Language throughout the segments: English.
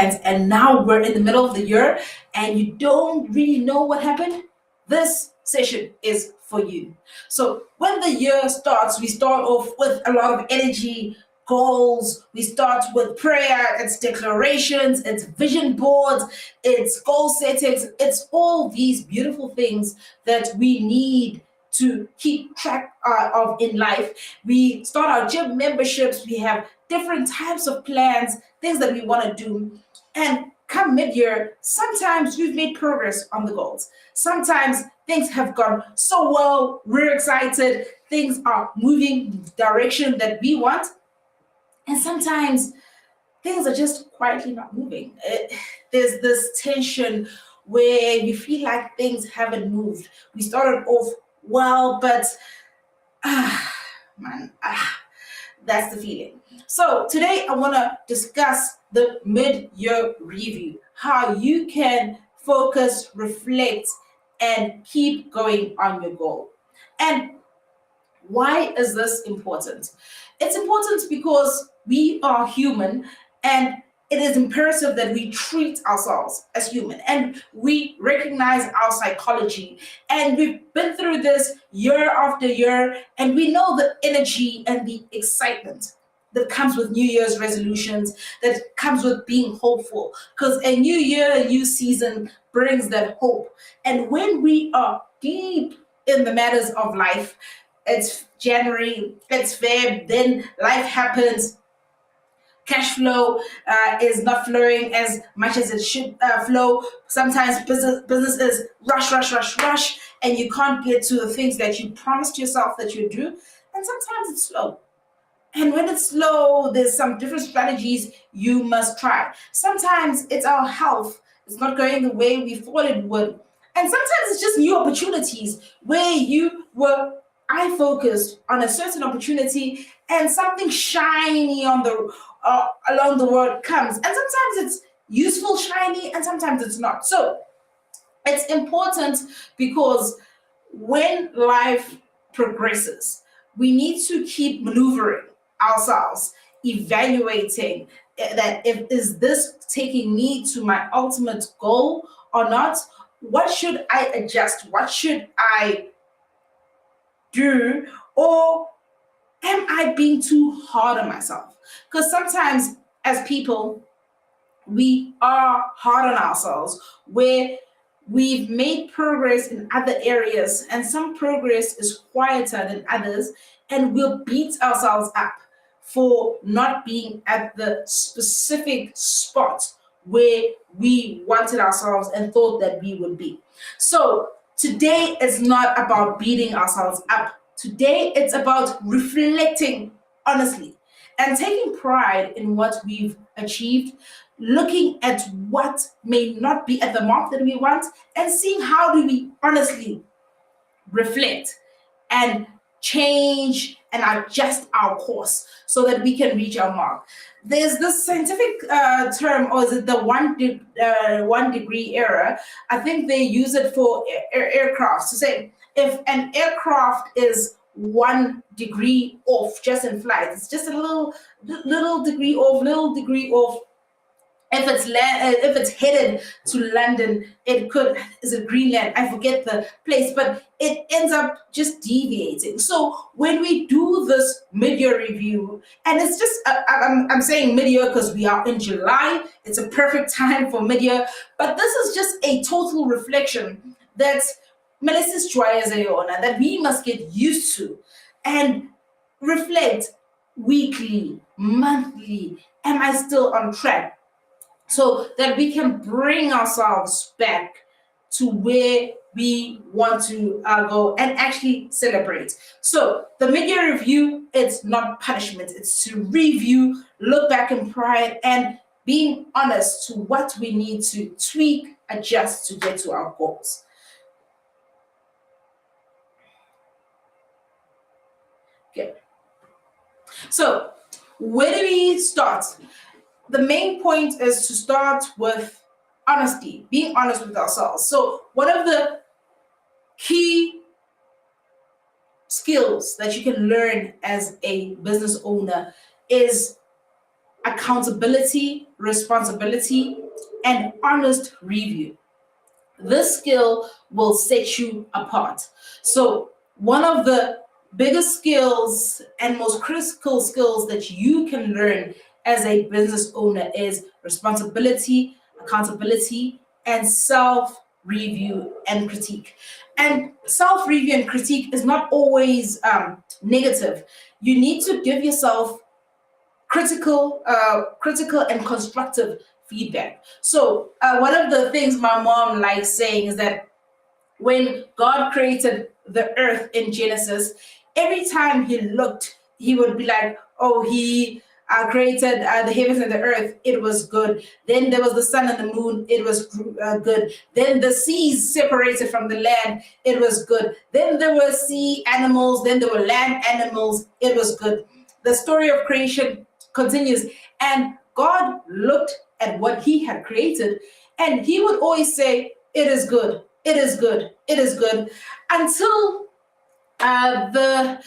plans and now we're in the middle of the year and you don't really know what happened, this session is for you. So when the year starts, we start off with a lot of energy, goals. We start with prayer, it's declarations, it's vision boards, it's goal settings, it's all these beautiful things that we need to keep track of in life. We start our gym memberships, we have different types of plans, things that we want to do. And come mid-year, sometimes we've made progress on the goals. Sometimes things have gone so well, we're excited, things are moving the direction that we want. And sometimes things are just quietly not moving. There's this tension where you feel like things haven't moved. We started off well, but man, that's the feeling. So today I want to discuss the mid-year review, how you can focus, reflect, and keep going on your goal. And why is this important? It's important because we are human and it is imperative that we treat ourselves as human and we recognize our psychology. And we've been through this year after year, and we know the energy and the excitement that comes with New Year's resolutions, that comes with being hopeful, because a new year, a new season brings that hope. And when we are deep in the matters of life, it's January, it's Feb, then life happens, cash flow is not flowing as much as it should flow. Sometimes business is rush, and you can't get to the things that you promised yourself that you do. And sometimes it's slow. And when it's slow, there's some different strategies you must try. Sometimes it's our health. It's not going the way we thought it would. And sometimes it's just new opportunities where you were eye focused on a certain opportunity and something shiny on the along the road comes. And sometimes it's useful shiny and sometimes it's not. So it's important because when life progresses, we need to keep maneuvering ourselves, evaluating that if is this taking me to my ultimate goal or not? What should I adjust? What should I do? Or am I being too hard on myself? Because sometimes as people, we are hard on ourselves where we've made progress in other areas and some progress is quieter than others, and we'll beat ourselves up for not being at the specific spot where we wanted ourselves and thought that we would be. So today is not about beating ourselves up. Today it's about reflecting honestly and taking pride in what we've achieved, looking at what may not be at the mark that we want, and seeing how do we honestly reflect and change and adjust our course so that we can reach our mark. There's this scientific term, or is it the 1 degree error? I think they use it for aircraft to say if an aircraft is 1 degree off just in flight, it's just a little degree off. If it's headed to London, it could is it Greenland? I forget the place, but it ends up just deviating. So when we do this mid-year review, and it's just I'm saying mid-year because we are in July. It's a perfect time for mid-year, but this is just a total reflection that Melissa's Joyazayona that we must get used to and reflect weekly, monthly. Am I still on track? So that we can bring ourselves back to where we want to go and actually celebrate. So the mid-year review, it's not punishment, it's to review, look back in pride, and being honest to what we need to tweak, adjust to get to our goals. Okay. So where do we start? The main point is to start with honesty, being honest with ourselves. So one of the key skills that you can learn as a business owner is accountability, responsibility, and honest review. This skill will set you apart. So, one of the biggest skills and most critical skills that you can learn as a business owner is responsibility, accountability, and self review and critique. And self review and critique is not always negative. You need to give yourself critical and constructive feedback. So one of the things my mom likes saying is that when God created the earth in Genesis, every time he looked, he would be like, "Oh, he created the heavens and the earth. It was good. Then there was the sun and the moon. It was good. Then the seas separated from the land. It was good. Then there were sea animals. Then there were land animals. It was good." The story of creation continues, and God looked at what he had created, and he would always say, "It is good. It is good. It is good," until the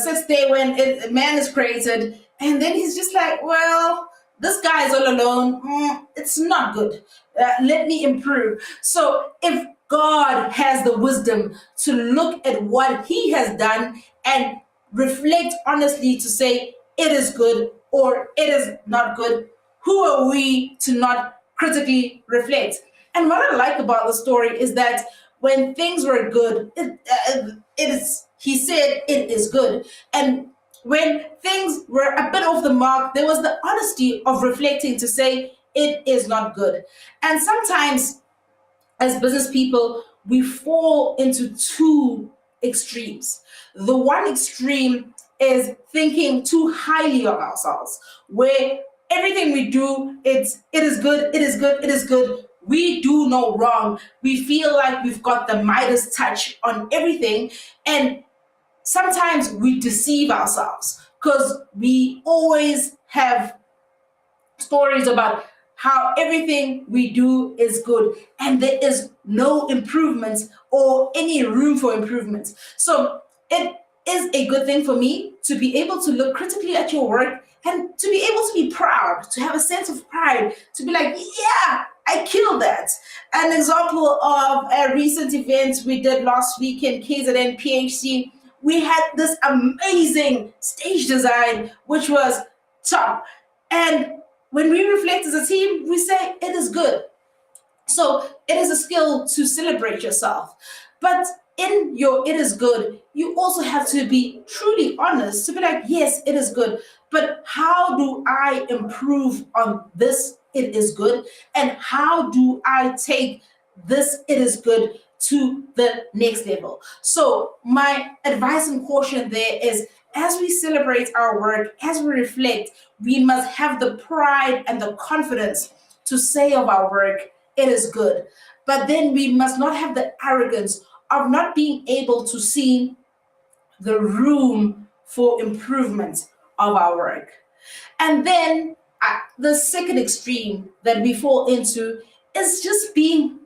sixth day when man is created, and then he's just like, "Well, this guy is all alone. It's not good. Let me improve." So if God has the wisdom to look at what he has done and reflect honestly to say it is good or it is not good, who are we to not critically reflect? And what I like about the story is that when things were good, he said it is good. And when things were a bit off the mark, there was the honesty of reflecting to say it is not good. And sometimes as business people, we fall into two extremes. The one extreme is thinking too highly of ourselves, where everything we do, it is good, it is good, it is good. We do no wrong. We feel like we've got the Midas touch on everything, and sometimes we deceive ourselves because we always have stories about how everything we do is good and there is no improvements or any room for improvements. So it is a good thing for me to be able to look critically at your work and to be able to be proud, to have a sense of pride, to be like, yeah, I killed that. An example of a recent event we did last week in KZN PHC, we had this amazing stage design, which was top. And when we reflect as a team, we say it is good. So it is a skill to celebrate yourself. But in your it is good, you also have to be truly honest to be like, yes, it is good. But how do I improve on this it is good? And how do I take this it is good to the next level? So my advice and caution there is, as we celebrate our work, as we reflect, we must have the pride and the confidence to say of our work, it is good. But then we must not have the arrogance of not being able to see the room for improvement of our work. And then the second extreme that we fall into is just being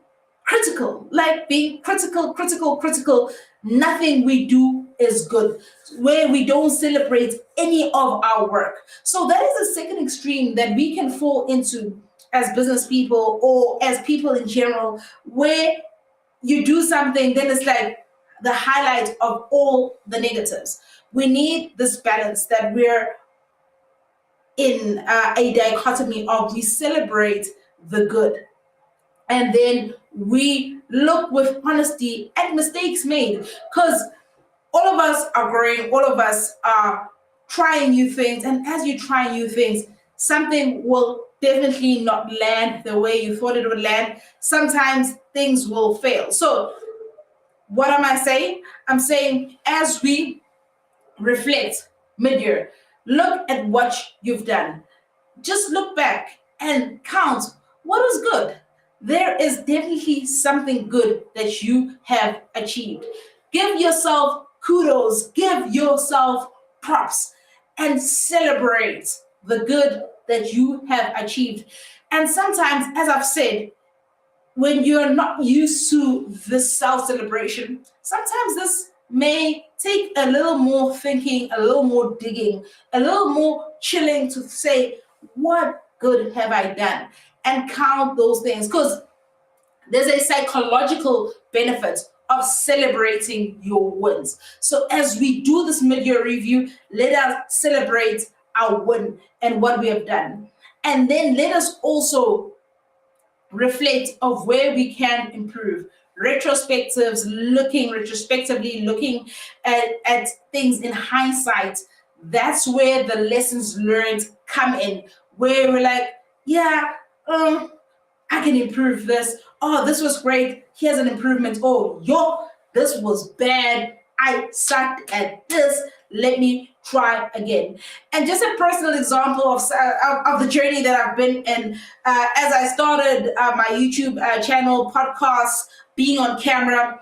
critical, like being critical. Nothing we do is good, where we don't celebrate any of our work. So that is the second extreme that we can fall into as business people or as people in general, where you do something, then it's like the highlight of all the negatives. We need this balance that we're in a dichotomy of we celebrate the good and then we look with honesty at mistakes made, because all of us are growing, all of us are trying new things, and as you try new things, something will definitely not land the way you thought it would land. Sometimes things will fail. So what am I saying? I'm saying as we reflect mid-year, look at what you've done. Just look back and count what was good. There is definitely something good that you have achieved. Give yourself kudos, give yourself props, and celebrate the good that you have achieved. And sometimes, as I've said, when you're not used to this self celebration, sometimes this may take a little more thinking, a little more digging, a little more chilling to say, what good have I done? And count those things, because there's a psychological benefit of celebrating your wins. So as we do this mid-year review, let us celebrate our win and what we have done. And then let us also reflect of where we can improve. Retrospectives, looking retrospectively, looking at things in hindsight. That's where the lessons learned come in, where we're like, yeah, I can improve this. Oh, this was great. Here's an improvement. Oh, this was bad. I sucked at this. Let me try again. And just a personal example of the journey that I've been in as I started my YouTube channel, podcast, being on camera.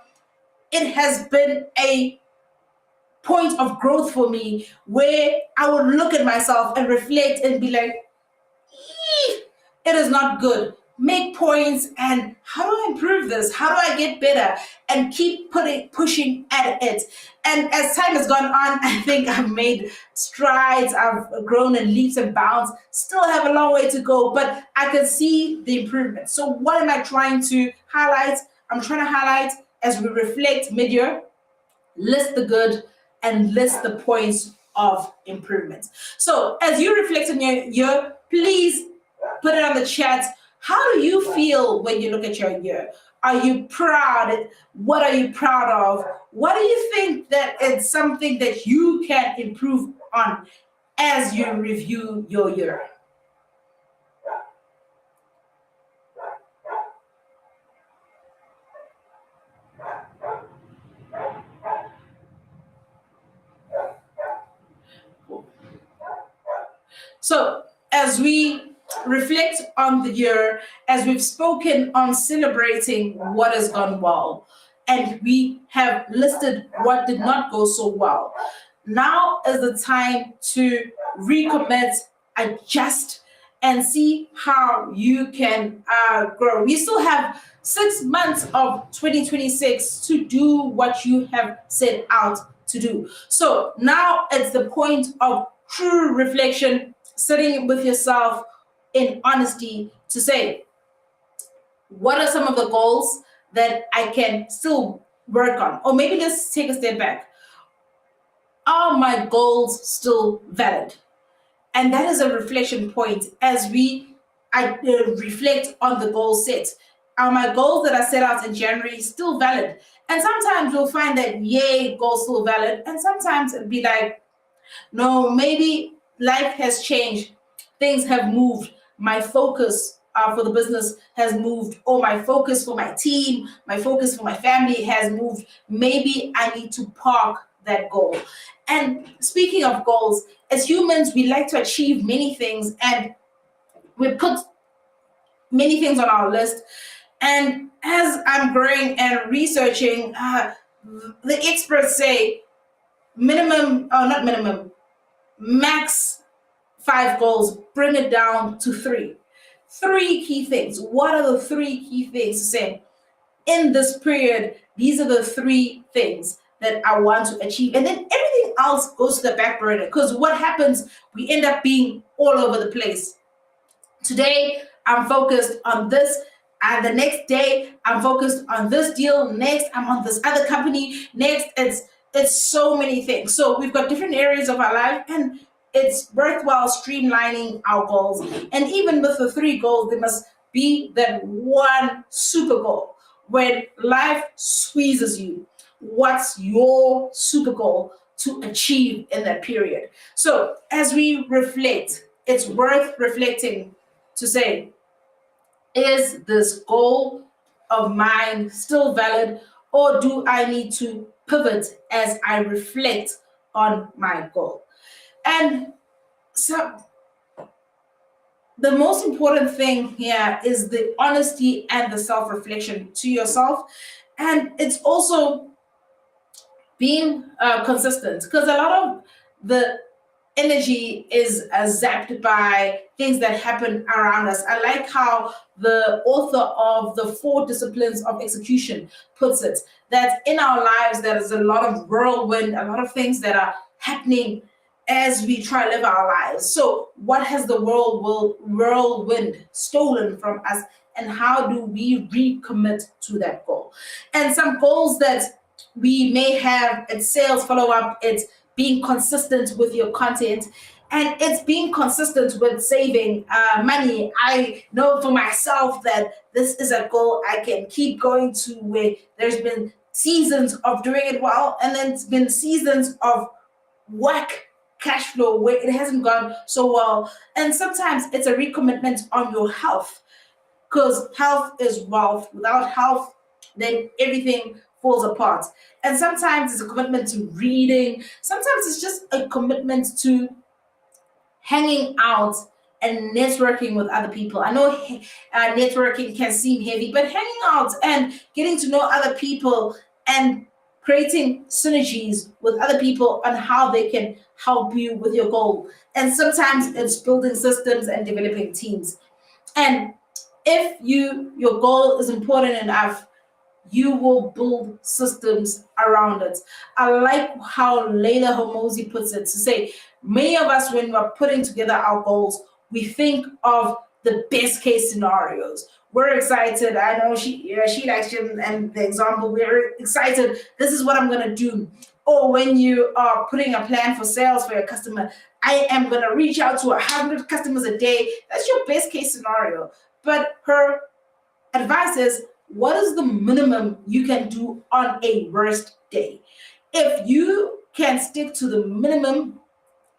It has been a point of growth for me where I would look at myself and reflect and be like, it is not good. Make points and how do I improve this? How do I get better? And keep pushing at it. And as time has gone on, I think I've made strides. I've grown in leaps and bounds. Still have a long way to go, but I can see the improvement. So what am I trying to highlight? I'm trying to highlight, as we reflect mid-year, list the good and list the points of improvement. So as you reflect on your year, please put it on the chat. How do you feel when you look at your year? Are you proud? What are you proud of? What do you think that it's something that you can improve on as you review your year? So as we reflect on the year, as we've spoken on celebrating what has gone well, and we have listed what did not go so well, now is the time to recommit, adjust, and see how you can grow. We still have 6 months of 2026 to do what you have set out to do. So now it's the point of true reflection, sitting with yourself in honesty to say, what are some of the goals that I can still work on? Or maybe let's take a step back. Are my goals still valid? And that is a reflection point as I reflect on the goal set. Are my goals that I set out in January still valid? And sometimes we'll find that, yay, goals still valid. And sometimes it'll be like, no, maybe life has changed. Things have moved. My focus for the business has moved, or my focus for my team, my focus for my family has moved. Maybe I need to park that goal. And speaking of goals, as humans, we like to achieve many things, and we put many things on our list. And as I'm growing and researching, the experts say not minimum, max 5 goals, bring it down to 3. 3 key things. What are the 3 key things to say? In this period, these are the 3 things that I want to achieve. And then everything else goes to the back burner, because what happens, we end up being all over the place. Today, I'm focused on this. And the next day, I'm focused on this deal. Next, I'm on this other company. Next, it's so many things. So we've got different areas of our life, and it's worthwhile streamlining our goals. And even with the 3 goals, there must be that one super goal. When life squeezes you, what's your super goal to achieve in that period? So as we reflect, it's worth reflecting to say, is this goal of mine still valid, or do I need to pivot as I reflect on my goal? And so the most important thing here is the honesty and the self-reflection to yourself. And it's also being consistent, because a lot of the energy is zapped by things that happen around us. I like how the author of the 4 disciplines of execution puts it, that in our lives there is a lot of whirlwind, a lot of things that are happening, as we try to live our lives. So, what has the whirlwind stolen from us, and how do we recommit to that goal? And some goals that we may have: it's sales follow up, it's being consistent with your content, and it's being consistent with saving money. I know for myself that this is a goal I can keep going to, where there's been seasons of doing it well, and then it's been seasons of whack cash flow where it hasn't gone so well. And sometimes it's a recommitment on your health, because health is wealth. Without health, then everything falls apart. And sometimes it's a commitment to reading. Sometimes it's just a commitment to hanging out and networking with other people. I know networking can seem heavy, but hanging out and getting to know other people and creating synergies with other people on how they can help you with your goal. And sometimes it's building systems and developing teams. And if your goal is important enough, you will build systems around it. I like how Leila Homozi puts it, to say, many of us, when we're putting together our goals, we think of the best case scenarios. We're excited. I know she likes him and the example. We're excited. This is what I'm going to do. Or when you are putting a plan for sales for your customer, I am going to reach out to 100 customers a day. That's your best case scenario. But her advice is, what is the minimum you can do on a worst day? If you can stick to the minimum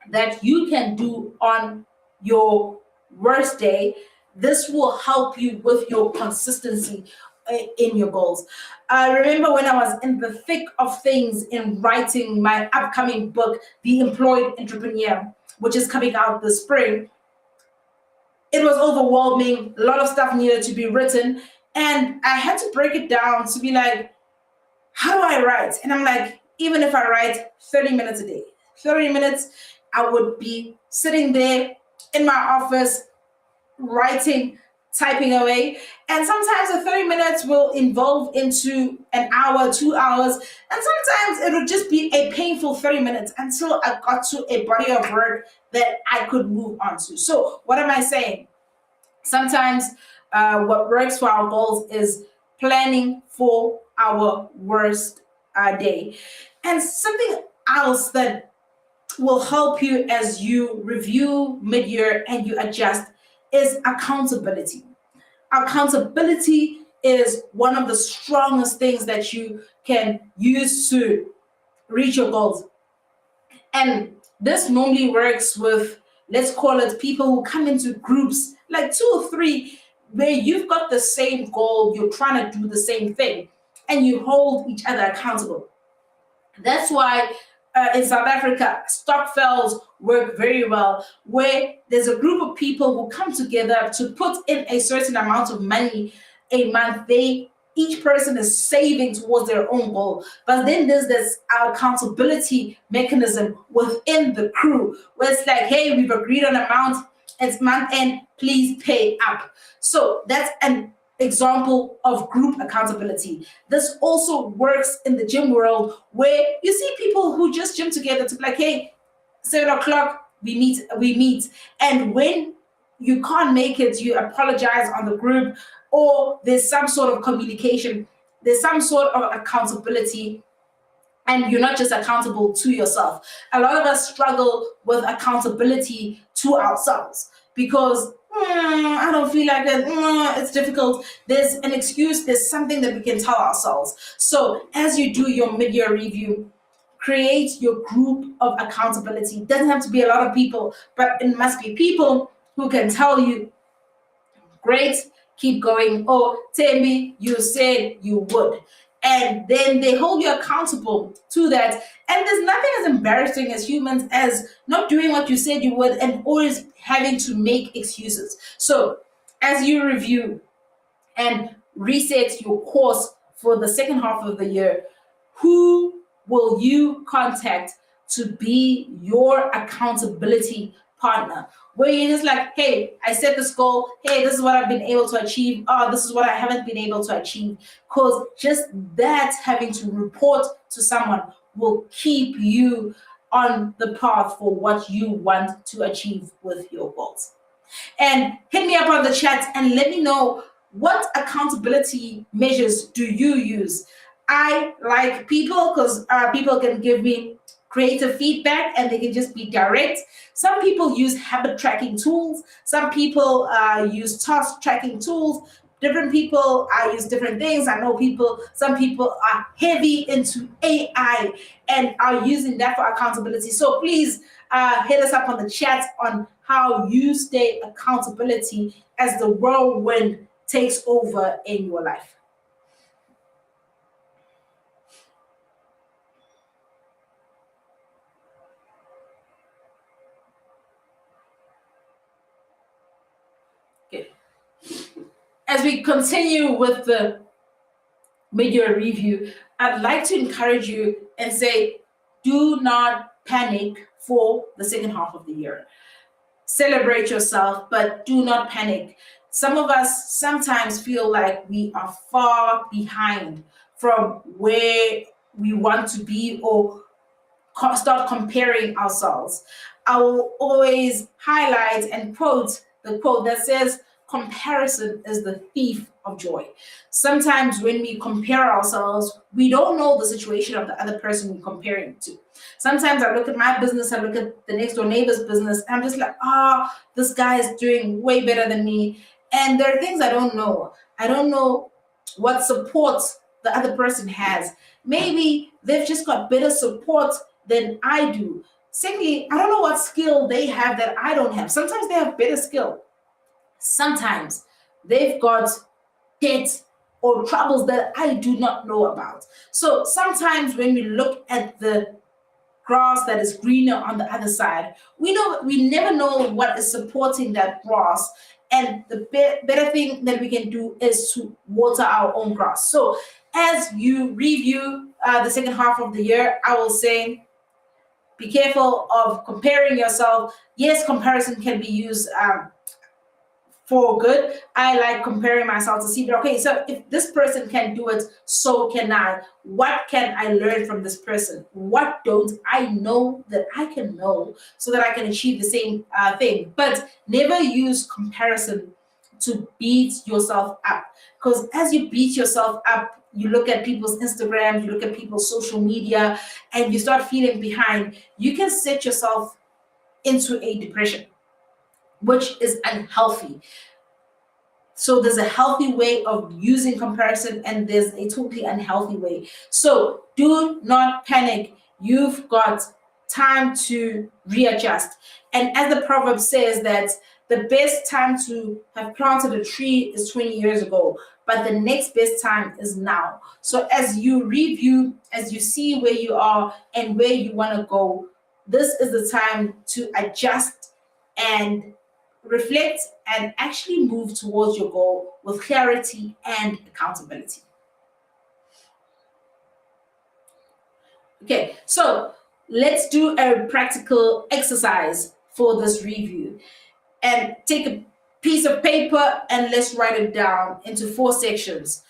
that you can do on your worst day, this will help you with your consistency in your goals. I remember when I was in the thick of things in writing my upcoming book, The Employed Entrepreneur, which is coming out this spring. It was overwhelming. A lot of stuff needed to be written. And I had to break it down to be like, how do I write? And I'm like, even if I write 30 minutes a day, 30 minutes, I would be sitting there in my office, writing, typing away. And sometimes the 30 minutes will evolve into an hour, 2 hours. And sometimes it would just be a painful 30 minutes until I got to a body of work that I could move on to. So what am I saying? Sometimes what works for our goals is planning for our worst day. And something else that will help you as you review mid-year and you adjust is accountability. Accountability is one of the strongest things that you can use to reach your goals. And this normally works with, let's call it, people who come into groups, like 2 or 3, where you've got the same goal, you're trying to do the same thing, and you hold each other accountable. That's why in South Africa, Stokvels work very well, where there's a group of people who come together to put in a certain amount of money a month. Each person is saving towards their own goal. But then there's this accountability mechanism within the crew, where it's like, hey, we've agreed on amount, it's month end, please pay up. So that's an example of group accountability. This also works in the gym world, where you see people who just gym together to be like, hey, 7 o'clock, we meet. And when you can't make it, you apologize on the group, or there's some sort of communication, there's some sort of accountability, and you're not just accountable to yourself. A lot of us struggle with accountability to ourselves because I don't feel like it. It's difficult. There's an excuse. There's something that we can tell ourselves. So as you do your mid-year review, create your group of accountability. It doesn't have to be a lot of people, but it must be people who can tell you, great, keep going. Or Tembi, you said you would. And then they hold you accountable to that. And there's nothing as embarrassing as humans as not doing what you said you would and always having to make excuses. So as you review and reset your course for the second half of the year, who will you contact to be your accountability partner? Where you're just like, hey, I set this goal. Hey, this is what I've been able to achieve. Oh, this is what I haven't been able to achieve. Because just that having to report to someone will keep you on the path for what you want to achieve with your goals. And hit me up on the chat and let me know, what accountability measures do you use? I like people because people can give me creative feedback and they can just be direct. Some people use habit tracking tools. Some people use task tracking tools. Different people use different things. I know some people are heavy into AI and are using that for accountability. So please hit us up on the chat on how you stay accountability as the whirlwind takes over in your life. Okay. As we continue with the mid-year review, I'd like to encourage you and say, do not panic for the second half of the year. Celebrate yourself, but do not panic. Some of us sometimes feel like we are far behind from where we want to be, or start comparing ourselves. I will always highlight and quote the quote that says, comparison is the thief of joy. Sometimes when we compare ourselves, we don't know the situation of the other person we're comparing to. Sometimes I look at my business, I look at the next door neighbor's business, and I'm just like, this guy is doing way better than me. And there are things I don't know. I don't know what support the other person has. Maybe they've just got better support than I do. Secondly, I don't know what skill they have that I don't have. Sometimes they have better skill. Sometimes they've got debt or troubles that I do not know about. So sometimes when we look at the grass that is greener on the other side, we never know what is supporting that grass. And the better thing that we can do is to water our own grass. So as you review the second half of the year, I will say, be careful of comparing yourself. Yes, comparison can be used for good. I like comparing myself to see that, okay, so if this person can do it, so can I. What can I learn from this person? What don't I know that I can know so that I can achieve the same thing? But never use comparison to beat yourself up. Because as you beat yourself up, you look at people's Instagram, you look at people's social media, and you start feeling behind, you can set yourself into a depression, which is unhealthy. So there's a healthy way of using comparison and there's a totally unhealthy way. So do not panic. You've got time to readjust. And as the proverb says, that the best time to have planted a tree is 20 years ago, but the next best time is now. So as you review, as you see where you are and where you want to go, this is the time to adjust and reflect and actually move towards your goal with clarity and accountability. Okay, so let's do a practical exercise for this review. And take a piece of paper and let's write it down into 4 sections.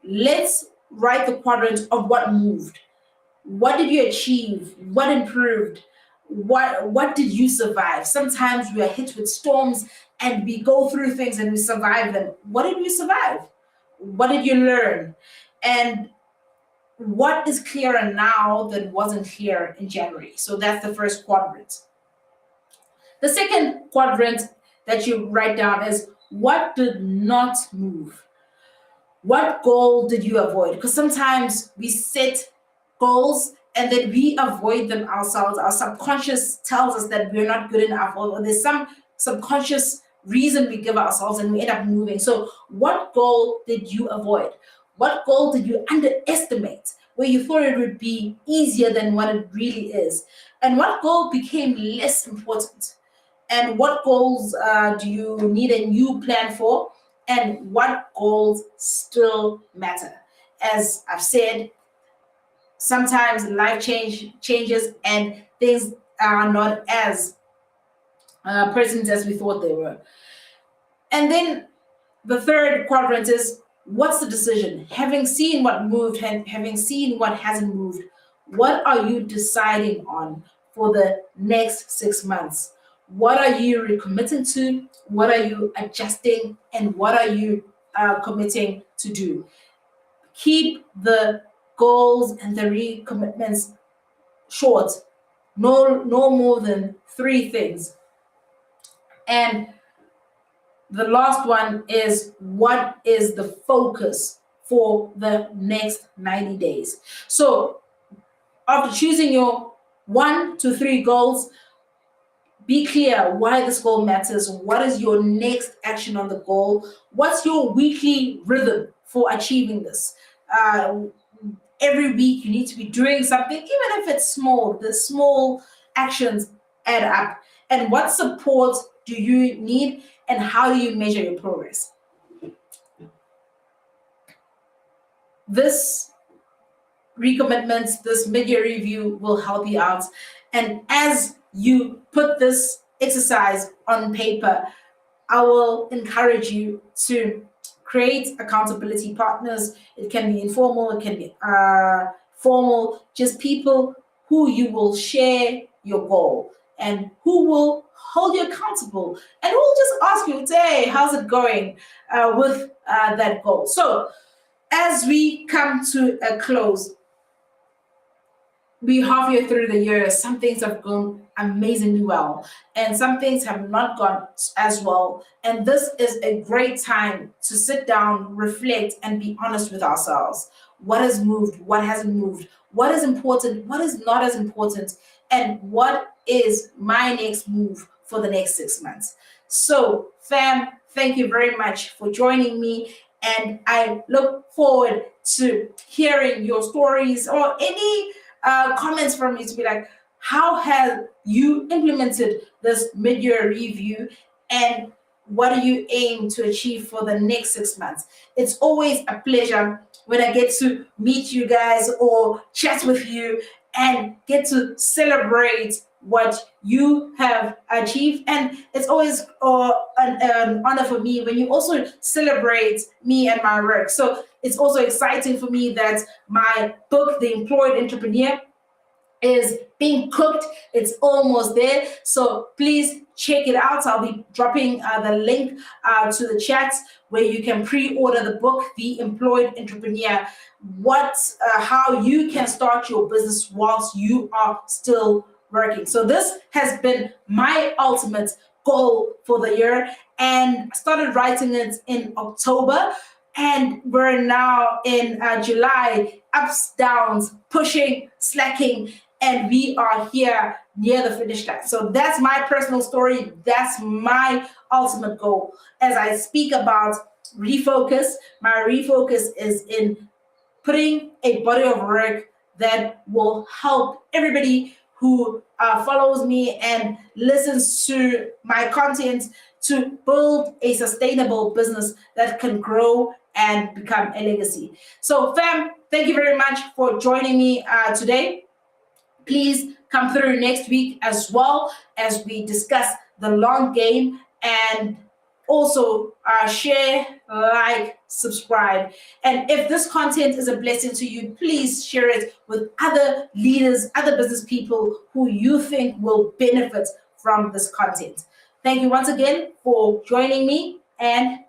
Let's write the quadrant of what moved. What did you achieve? What improved? What did you survive? Sometimes we are hit with storms and we go through things and we survive them. What did you survive? What did you learn? And what is clearer now that wasn't clear in January? So that's the first quadrant. The second quadrant that you write down is, what did not move? What goal did you avoid? Because sometimes we set goals and then we avoid them ourselves. Our subconscious tells us that we're not good enough, or there's some subconscious reason we give ourselves and we end up moving. So what goal did you avoid? What goal did you underestimate, where you thought it would be easier than what it really is? And what goal became less important? And what goals do you need a new plan for? And what goals still matter? As I've said, sometimes life changes and things are not as present as we thought they were. And then the third quadrant is, what's the decision? Having seen what moved and having seen what hasn't moved, what are you deciding on for the next 6 months? What are you recommitting to? What are you adjusting? And what are you committing to do? Keep the goals and the recommitments short, no more than 3 things. And the last one is, what is the focus for the next 90 days? So after choosing your 1 to 3 goals, be clear why this goal matters. What is your next action on the goal? What's your weekly rhythm for achieving this? Every week you need to be doing something, even if it's small. The small actions add up. And what support do you need, and how do you measure your progress? This recommitments, this mid-year review will help you out. And as you put this exercise on paper, I will encourage you to create accountability partners. It can be informal, it can be formal, just people who you will share your goal and who will hold you accountable and who will just ask you, hey, how's it going with that goal? So as we come to a close, we're halfway through the year. Some things have gone amazingly well, and some things have not gone as well. And this is a great time to sit down, reflect, and be honest with ourselves. What has moved? What hasn't moved? What is important? What is not as important? And what is my next move for the next 6 months? So, fam, thank you very much for joining me. And I look forward to hearing your stories or any comments from you to be like, how have you implemented this mid-year review, and what do you aim to achieve for the next 6 months? It's always a pleasure when I get to meet you guys or chat with you and get to celebrate what you have achieved. And it's always an honor for me when you also celebrate me and my work. So it's also exciting for me that my book, The Employed Entrepreneur, is being cooked. It's almost there. So please check it out. I'll be dropping the link to the chat where you can pre-order the book, The Employed Entrepreneur, how you can start your business whilst you are still working. So this has been my ultimate goal for the year, and I started writing it in October, and we're now in July. Ups, downs, pushing, slacking, and we are here near the finish line. So that's my personal story. That's my ultimate goal. As I speak about refocus, my refocus is in putting a body of work that will help everybody who follows me and listens to my content to build a sustainable business that can grow and become a legacy. So, fam, thank you very much for joining me today. Please come through next week as well as we discuss the long game, and also share, like, subscribe. And if this content is a blessing to you, please share it with other leaders, other business people who you think will benefit from this content. Thank you once again for joining me, and